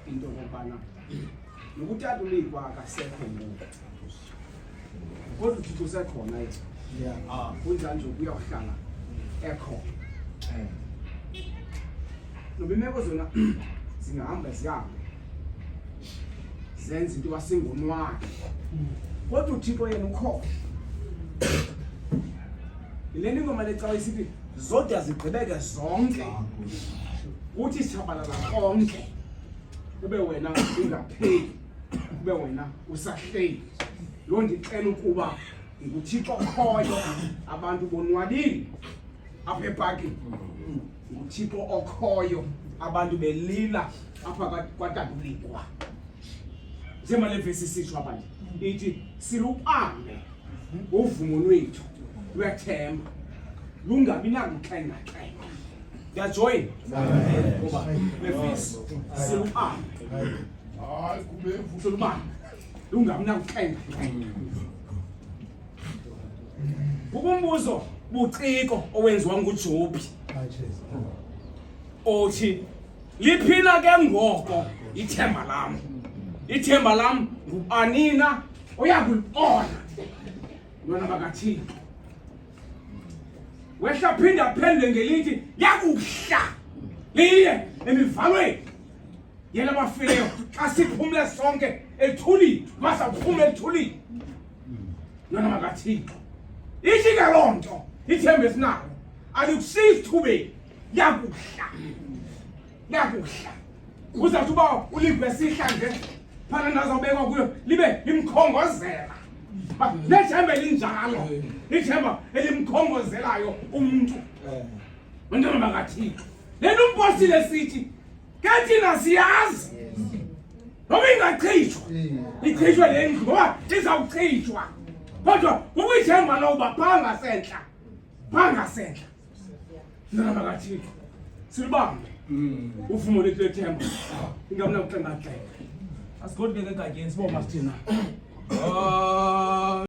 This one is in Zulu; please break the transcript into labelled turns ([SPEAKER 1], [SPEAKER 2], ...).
[SPEAKER 1] into yokubana nokutata uLitha akasekho ngoku kodwa uThixo usekhona yena kunjani nje uyawuhlala ekho noba imeko zona zingahamba zihambe zenze into wasengonwakhe kodwa uThixo yena ukhona. Ileni ngoma lecawa isithi zodwa zigqibeke zonke uthi sichabalala konke ube wena ungapheli ube wena usahleli. Lo ndicela ukuba nguThixo okhoyo abantu bonwabile apha epakini, nguThixo okhoyo abantu belila apha kwatata uLitha. Njengoba le vesi sisho abantu ithi silubambe uvumo lwethu lwethemba lungabi nakuxhengaxhenga. Yajoyina ngoba le vesi silubambe silubambe lungabi nakuxhengaxhenga. Ubumbuzo buciko owenziwa nguJobi othi liphina ke ngoko ithemba lam. Ithemba lam nguanina oyakulibona lona bakaThixo. Wehla phinda phendule ngelithi yakuhla liye emivalweni yena bafileyo xa siphumle sonke ethulile masawuphumle ethulile lona bakaThixo. Ithi ke loo nto ithemba esinalo alikusiyi isithubeni yakuhla yakuhla. Uzawuthi uba uLitha esihla nje phana nazawubekwa kuyo libe limkhongozela. Nethemba elinjalo ithemba elimkhongozelayo umuntu wentona bakaThixo. Lento umpostile sithi ke thina siyazi noba ingachithwa ichithwe le ndlu ngoba izawuchithwa kodwa ukuyithemba loba phangasentla ntona bakaThixo silubambe uvumo lethu lethemba ingabi nakuxhengaxhenga. Asigodleke egatyeni siboma sithina